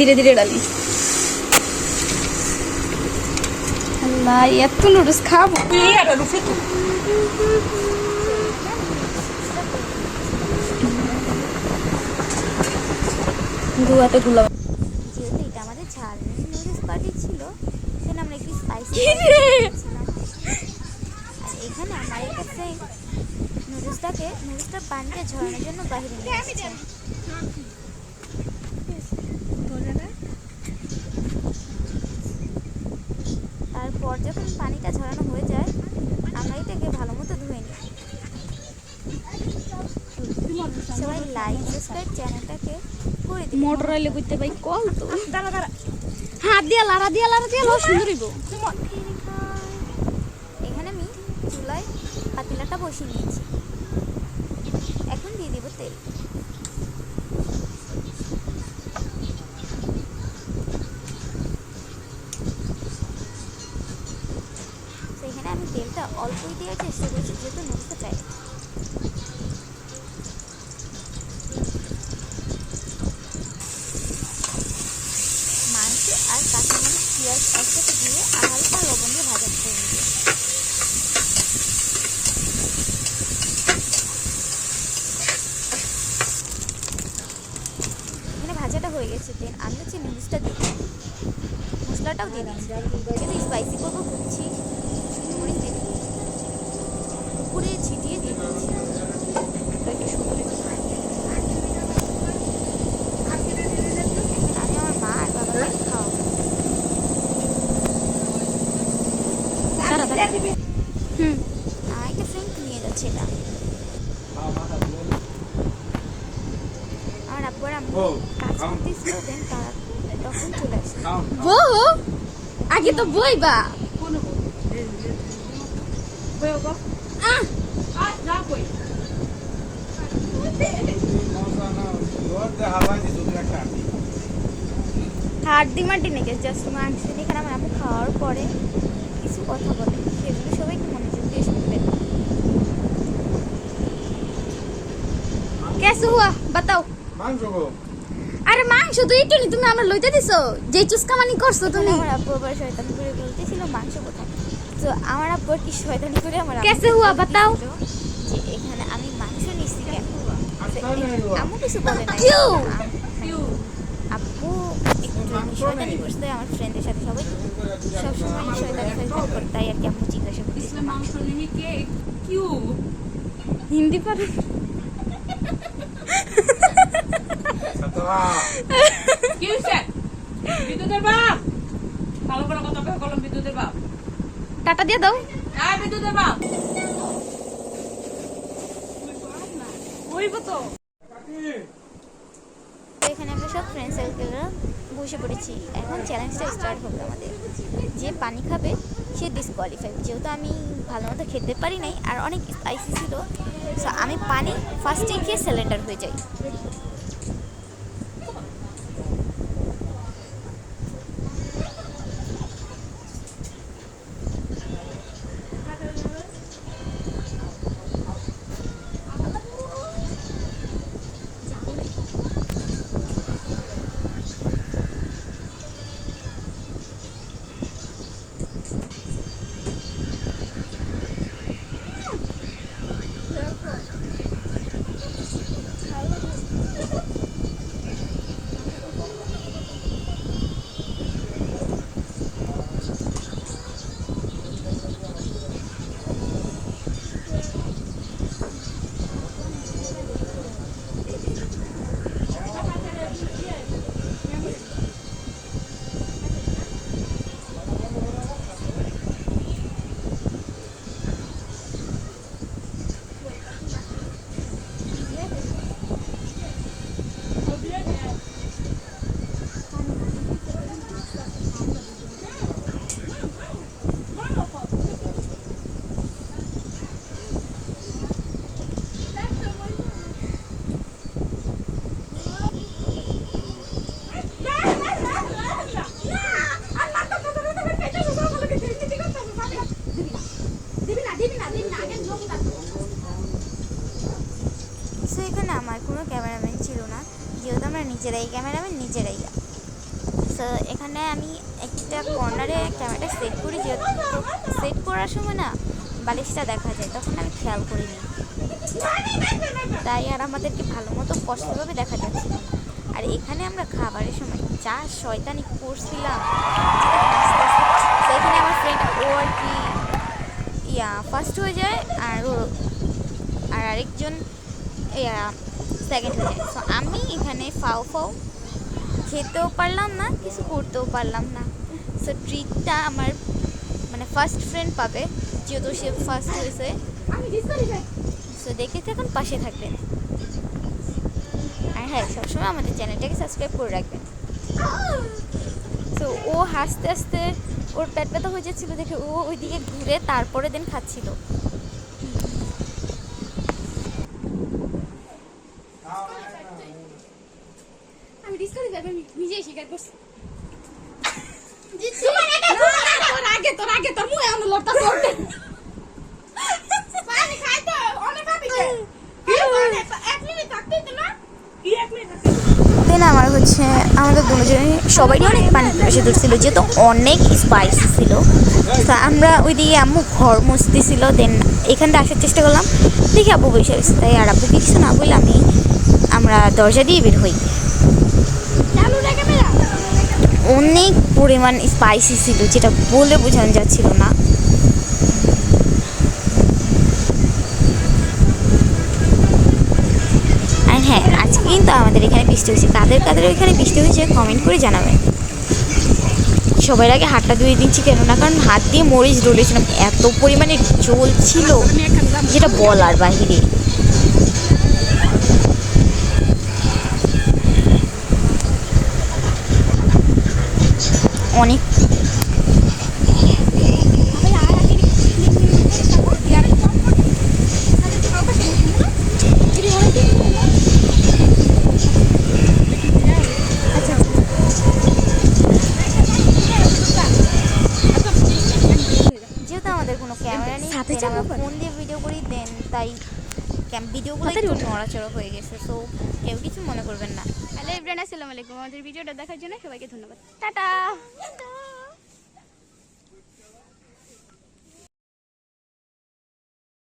ধীরে ধীরে ডালি। আল্লাহ এত নুডলস খাবো। দুয়াতে গুলা যেহেতু এটা আমাদের ঝাল নুডলস পার্টি ছিল, সেখানে আমরা একটু স্পাইসি আর এখানে আমার একটা ফ্রেন্ড নুডলসটার পানিটা ঝরানোর জন্য বাইরে নিয়ে আসছে। তারপর যখন পানিটা ঝরানো হয়ে যায়, আমরা এটাকে ভালো মতো ধুয়ে নিই। সবাই লাইক সাবস্ক্রাইব চ্যানেলটাকে করে দিই। মোটর আইলে বুঝতে পাই কল তো হাত দিয়া লাড়া দিয়া সুন্দর হইব। এখানে আমি চুলায় পাতিলাটা বসিয়ে নিয়েছি। এখন দিয়ে দেবো তেল। সেখানে আমি তেলটা অল্পই দেওয়ার চেষ্টা করছি, যেহেতু নুডলসটা চাই। মাংস আর কাঁচামরিচ পেঁয়াজ একসাথে দিয়ে হালকা লবণ দিয়ে ভাজা করে নিব। এখানে ভাজাটা হয়ে গেছে, দেন আমি হচ্ছে নুডলসটা দিয়ে দিই। মশলাটাও দিয়ে দিচ্ছি, যেহেতু স্পাইসি করবো বুঝছি। শুকনো মরিচ দিয়ে দিই, উপরে ছিটিয়ে দিয়ে দিচ্ছি। আমি আমার মা আর বাবাকে খাওয়াবো। একটা ফ্রেন্ড নিয়ে যাচ্ছে এটা। আমার আব্বু আর আম্মু কাজ করতেছিল, দেন তারা তখন চলে আসে। বউ আগে তো বইবা। হাড্ডি মাটি নাকি জাস্ট মাংস। এখানে আমার আম্মু খাওয়ার পরে কিছু কথা বলে, সেগুলো সবাই একটু মনোযোগ দিয়ে শুনবেন। कैसे हुआ बताओ। আরে মাংস তো একটু নি তুমি আমরা লইতে দিছো, যে চুস্কা মানি করছো তুমি। আমার আব্বু আবার শয়তানি করে বলতেছিল মাংস কোথায়। তো আমার আব্বু কি শয়তানি করে আমার कैसे हुआ बताओ। যে এখানে আমি মাংস নিচ্ছি কেন। আম্মু কিছু বলে না। আব্বু একটু শয়তানি করছে আমার ফ্রেন্ডের সাথে। সবাই সবসময় শয়তানি করে, তাই আর কি আম্মু জিজ্ঞাসা করতেছিল মাংস নিবি কে কিউ। হিন্দি পারে কি হইছে? বিদ্যুতের বাপ ভালো করে কথা বললাম। বিদ্যুতের বাপ টাটা দিয়ে দাও। হ্যাঁ বিদ্যুতের বাপ হইব তো। এখানে আমরা সব ফ্রেন্ড সার্কেলরা বসে পড়েছি। এখন চ্যালেঞ্জটা স্টার্ট হবে আমাদের। যে পানি খাবে সে ডিসকোয়ালিফাই। যেহেতু আমি ভালো মতো খেতে পারি নাই আর অনেক স্পাইসি ছিল, সো আমি পানি ফার্স্টেই খেয়ে সিলিন্ডার হয়ে যাই। সো এখানে আমার কোনো ক্যামেরাম্যান ছিল না, যেহেতু আমরা নিজেরাই ক্যামেরাম্যান নিজেরাই। তো এখানে আমি একটা কর্নারে ক্যামেরাটা সেট করি, যেহেতু সেট করার সময় না বালিশটা দেখা যায়, তখন আমি খেয়াল করিনি, তাই আর আমাদেরকে ভালো মতো স্পষ্টভাবে দেখা যাচ্ছিল না। আর এখানে আমরা খাবারের সময় যা শয়তানি করছিলাম, সেখানে আমার ফ্রেন্ড ও আর কি ফার্স্ট হয়ে যায়, আর আরেকজন সেকেন্ড হয়ে যায়। সো আমি এখানে ফাও খেতেও পারলাম না, কিছু করতেও পারলাম না। সো ট্রিটটা আমার মানে ফার্স্ট ফ্রেন্ড পাবে, যেহেতু সে ফার্স্ট হয়েছে। সো দেখে থাকুন, পাশে থাকবেন, আর হ্যাঁ সবসময় আমাদের চ্যানেলটাকে সাবস্ক্রাইব করে রাখবেন। তো ও হাসতে হাসতে ওর পেট ব্যথা হয়ে যাচ্ছিলো দেখে ও ওইদিকে ঘুরে তারপরে দিন খাচ্ছিল। আমি ডিসকালিফাই আমি নিজেই স্বীকার করছি। তোর আগে তোর মুখে এমন লড়তা চড়তে পানি খাইতে অনেক খাবি কে এক মিনিট থাকতে তো না কি এক মিনিট থাকতে দেন আমার হচ্ছে আমাদের দুজনে সবারই অনেক পানি এসে ধরছিল, যেহেতু অনেক স্পাইসি ছিল। তো আমরা ওইদিকে আম্মু ঘর মুছতেছিল, দেন এখানটা আসার চেষ্টা করলাম, দেখি আব্বু বসে রয়েছে, তাই আর আব্বু কিছু না বলে আমরা দরজা দিয়ে বের হই। অনেক পরিমাণ স্পাইসি ছিল, যেটা বলে বোঝানো যাচ্ছিল না। আর হ্যাঁ, আজকে কিন্তু আমাদের এখানে বৃষ্টি হয়েছে। কাদের এখানে বৃষ্টি হয়েছে কমেন্ট করে জানাবেন। সবার আগে হাতটা ধুয়ে দিচ্ছি, কেননা কারণ হাত দিয়ে মরিচ ডলেছিলাম, এত পরিমাণে জল ছিল যেটা বলার বাহিরে। অনেক যেহেতু আমাদের কোনো ক্যামেরা নেই, আমরা ফোন দিয়ে ভিডিও করি, দেন তাই ভিডিওগুলো একটু নড়াচড়া হয়ে গেছে। সো কেউ কিছু মনে করবেন না। হ্যালো এভরিওয়ান, আসসালামু আলাইকুম। আমাদের ভিডিওটা দেখার জন্য সবাইকে ধন্যবাদ। টাটা।